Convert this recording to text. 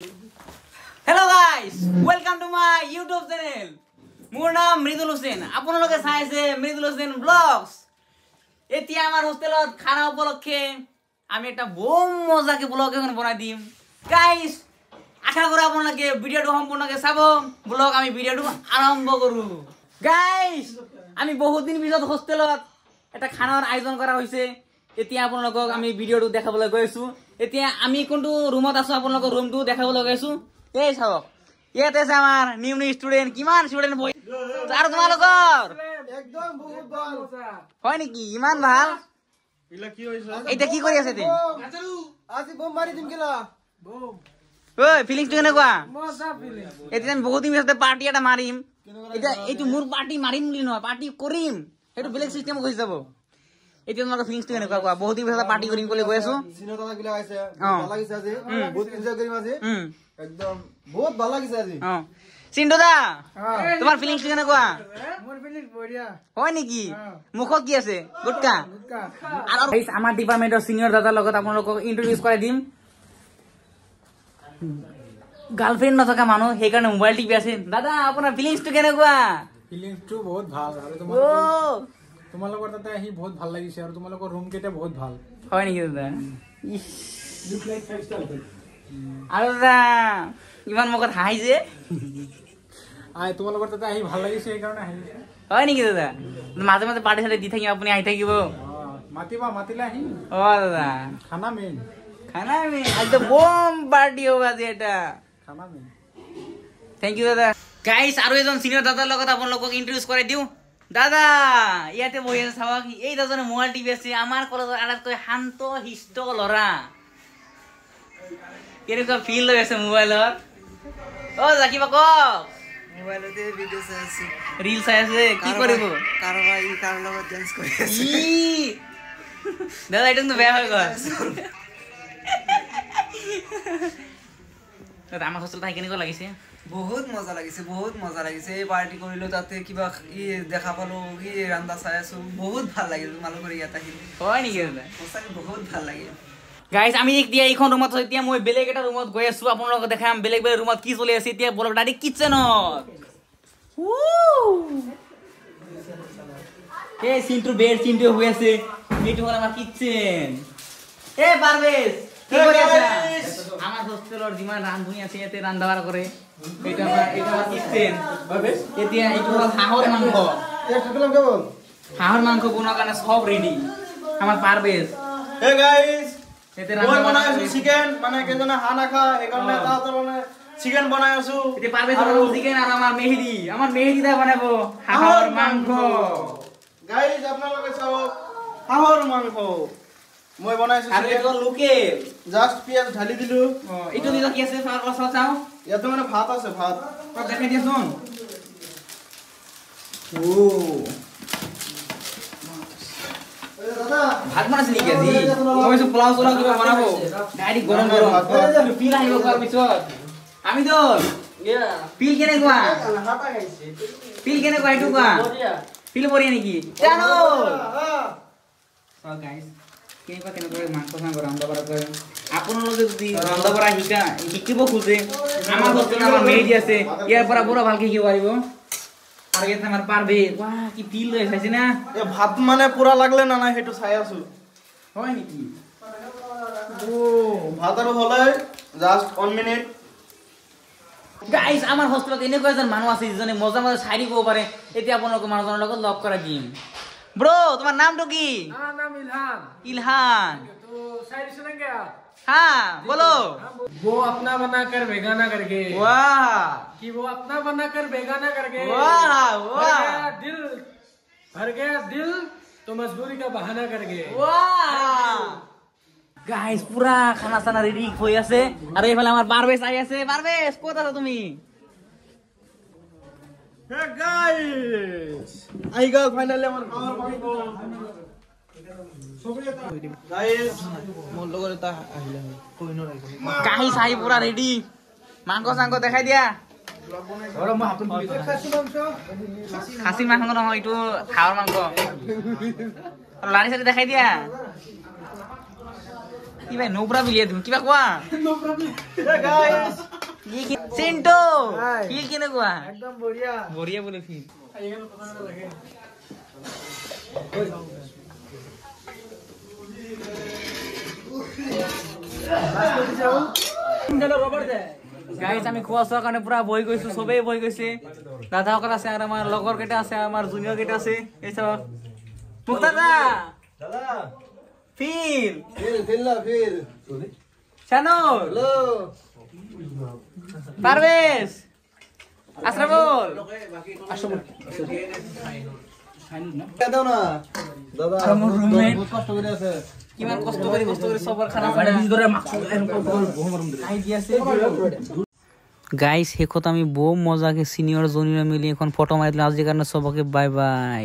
Hello guys, welcome to my YouTube channel. মোৰ নাম মৃদুল হোসেন। আপোনালোকে চাই আছে মৃদুল হোসেন ব্লগস। এতিয়া আমাৰ হোস্টেলত খানা উপলক্ষে আমি একটা বম মজাকে ব্লগ এখন বনাই দিম। গাইস, আশা কৰো আপোনালোকে ভিডিওটো সম্পূৰ্ণকে চাব। ব্লগ আমি ভিডিওটো আৰম্ভ কৰো। গাইস, আমি বহুত দিন পিছত হোস্টেলত এটা খানাৰ আয়োজন কৰা হৈছে। এতিয়া আপোনালোকক আমি ভিডিওটো দেখাবলৈ গৈ আছো। এতিয়া আমি কোনটো ৰুমত আছো আপোনালোকক ৰুমটো দেখাবলৈ গৈ আছো। এই চাওক, ইয়াতে আছে আমাৰ নিউ ষ্টুডেন্ট। কিমান ষ্টুডেন্ট বহি আৰু তোমালোকৰ একদম বহুত ভাল হয় নেকি? ইমান ভাল। ইলা কি হইছে? এটা কি কৰি আছে তুমি? আজি বম মাৰি দিম কিলা বম। ওই ফিলিংস কেনেকুৱা? মজা ফিলিং। এতিয়া আমি বহুত দিন পিছতে পাৰ্টি এটা মাৰিম। এতিয়া এইটো মোৰ পাৰ্টি মাৰিম বুলি নহয়, পাৰ্টি কৰিম। সেইটো বেলেগ চিষ্টেম হৈ যাব। এতিয়া তোমালোকৰ ফিলিংসটো কেনেকুৱা কোৱা? বহুত দিন পিছতে পাৰ্টি কৰিম বুলি কৈ আছো। সিনতা গিলা আছে ভাল লাগিছে আজি। বহুত এনজয় কৰিম আজি। একদম বহুত ভাল লাগিছে আজি। চিন্তু দা, তোমাৰ ফিলিংস কেনেকুৱা? মোৰ ফিলিং বঢ়িয়া। হয় নেকি? মুখত কি আছে? গুটকা। আৰু আমাৰ ডিপাৰ্টমেন্টৰ সিনিয়ৰ দাদাৰ লগত আপোনালোকক ইন্ট্ৰোডিউস কৰাই দিম। গাৰ্লফ্ৰেণ্ড নথকা মানুহ, সেইকাৰণে মোবাইল টিপি আছে। দাদা, আপোনাৰ ফিলিংসটো কেনেকুৱা? ফিলিংসটো বহুত ভাল আৰু তোমালোকৰ তাতে আহি বহুত ভাল লাগিছে আৰু তোমালোকৰ ৰুম কেইটা বহুত ভাল। হয় নেকি দাদা? আৰু দাদা ইমান মুখত হাঁহিছে। তোমালোকৰ তাতে আহি ভাল লাগিছে সেইকাৰণে আহিছে। হয় নেকি দাদা? মাজে মাজে পাৰ্টি চাৰ্টি দি থাকিম, আপুনি আহি থাকিব। মাতিলে আহিম। অ দাদা, খানা মেইন। খানা মেইন। আজি তো বম পাৰ্টি হ'ব আজি এটা। খানা মেইন। থেংক ইউ দাদা। গাইস, আৰু এজন সিনিয়ৰ দাদাৰ লগত আপোনালোকক ইন্ট্ৰোডিউস কৰাই দিওঁ। দাদা ইয়াতে বহি আছে, চাওক। এই দাদাজনে মোবাইল টিপি আছে। আমাৰ কলেজৰ আটাইতকৈ শান্ত শিষ্ট ল'ৰা। কেনেকুৱা ফিল লৈ আছে মোবাইলত? অ দাদা, কিবা কওক। মোবাইলতে ভিডিও চাই আছো। ৰিল চাই আছে। কি কৰিব? কাৰোবাৰ ই কাৰ লগত ডান্স কৰি আছে। দাদা এইটো কিন্তু বেয়া হৈ গ'ল। দাদা, আমাৰ হোষ্টেলত আহি কেনেকুৱা লাগিছে? বহুত মজা লাগিছে, বহুত মজা লাগিছে। এই পাৰ্টি কৰিলো, তাতে কিবা ই দেখা পালো, ই ৰান্ধা চাই আছো। বহুত ভাল লাগিল তোমালোকৰ ইয়াত আহি। হয় নেকি দাদা? সঁচাকৈ বহুত ভাল লাগিল। গাইজ, আমি এতিয়া এইখন ৰুমত আছো। এতিয়া মই বেলেগ এটা ৰুমত গৈ আছো। আপোনালোকক দেখাম বেলেগ বেলেগ ৰুমত কি চলি আছে। এতিয়া বলক ডাইৰেক্ট কিটচেনত। এই চিন্টুৰ বেড, চিন্টু হৈ আছে। এইটো হ'ল আমাৰ কিটচেন। এই পাৰভেজ, কি কৰি আছা? আমাৰ হোষ্টেলৰ যিমান ৰান্ধনী আছে ইয়াতে ৰান্ধা বাঢ়া কৰে। এইটো আমাৰ কিটচেন। এতিয়া এইটো হ'ল হাঁহৰ মাংস। হাঁহৰ মাংস বনোৱাৰ কাৰণে সব ৰেডি। আমাৰ পাৰভেজ। হে গাইস, এতে মই বনাই আছো চিকেন। মানে কেজনে হাঁহ নাখায়, সেইকাৰণে তাহাঁতৰ মানে চিকেন বনাই আছো। এতিয়া পাৰভেজ বনাব চিকেন আৰু আমাৰ মেহেদি। আমাৰ মেহেদি দা বনাব হাঁহৰ মাংস। গাইস, আপোনালোকে চাওক, হাঁহৰ মাংস মই বনাইছো। আৰু এইটো লোকেল। জাস্ট পিয়াজ ঢালি দিলো। এইটো দিলে কি আছে চাও। ইয়াতে মানে ভাত আছে, ভাত দেখাই দিয়াচোন। দাদা ভাত বনাইছে নেকি আজি? মই পোলাও চোলাও কিবা বনাব। ডাইৰেক্ট গৰম গৰম পিল আহিব খোৱাৰ পিছত। আমি তো পিল কেনেকুৱা? পিল কেনেকুৱা এইটো কোৱা? পিল বঢ়িয়া নেকি? জানো গাইজ, কেনেকুৱা মাংস চাংস ৰান্ধা বাঢ়া কৰে। আপোনালোকে যদি ৰান্ধা বাঢ়া শিকিব খোজে, আমাৰ হোষ্টেলত আমাৰ মেহেদি আছে। ইয়াৰ পৰা পুৰা ভালকে শিকিব পাৰিব। আৰু ইয়াতে আমাৰ পাৰভেজ। বাহ, কি পিল লৈ চাইছে না? এই ভাত মানে পুৰা লাগলে না নাই সেইটো চাই আছো। হয় নেকি? ভাত আৰু হলে জাস্ট 1 মিনিট। গাইজ, আমাৰ হোষ্টেলত এনেকুৱা এজন মানুহ আছে যিজনে মজা মজা চাইৰি ক'ব পাৰে। এতিয়া আপোনালোকৰ মানুহজনৰ লগত লগ কৰাই দিম। ব্ৰ, তোমাৰ নামটো কি? मेरा नाम इल्हाम। ইলহান। तो शायरी सुनेंगे आप? हाँ, बोलो। वो अपना बनाकर बेगाना करके। वाह कि वो अपना बनाकर बेगाना करके। वाह वाह भर गया दिल तो मजबूरी का बहाना करके। वाह। গাইজ, পুৰা খানা চানা ৰেডি হৈ আছে। আৰু এইফালে আমাৰ পাৰভেজ আহি আছে। পাৰভেজ, ক'ত আছা তুমি? হে গাইস, আহি গ'ল ফাইনালি আমাৰ হাঁহৰ মাংস। গাইস, মোৰ লগত এটা আহিলে হয়, কোহিনুৰ আহিলে। কাহি চাহি পুৰা ৰেডি। মাংস চাংস দেখাই দিয়া। খাচী মাংস নহয়, এইটো হাঁহৰ মাংস। লাৰি চাৰি দেখাই দিয়া। কি ভাই নোবৰা মিলিয়ে তুমি কিবা কোৱা চিন্টু ফিল কেনেকুৱা একদম বঢ়িয়া বঢ়িয়া বোলে ফিল গাইজ আমি খোৱা চোৱাৰ কাৰণে পুৰা বহি গৈছো চবেই বহি গৈছে দাদাসকল আছে আৰু আমাৰ লগৰ কেইটা আছে আমাৰ জুনিয়ৰ কেইটা আছে এই চাওক মুক্তাৰ দা ফিল শানুল পাৰভেজ আশৰাফুল দাও না দাদা আমাৰ roommate। বহুত কষ্ট কৰে আছে কিমান কষ্ট কৰি সবৰ খানা গাইজ শেষত আমি বহু মজাকে চিনিয়ৰ জুনিয়ৰ মিলি এখন ফটো মাৰি দিলোঁ আজিৰ কাৰণে চবকে বাই বাই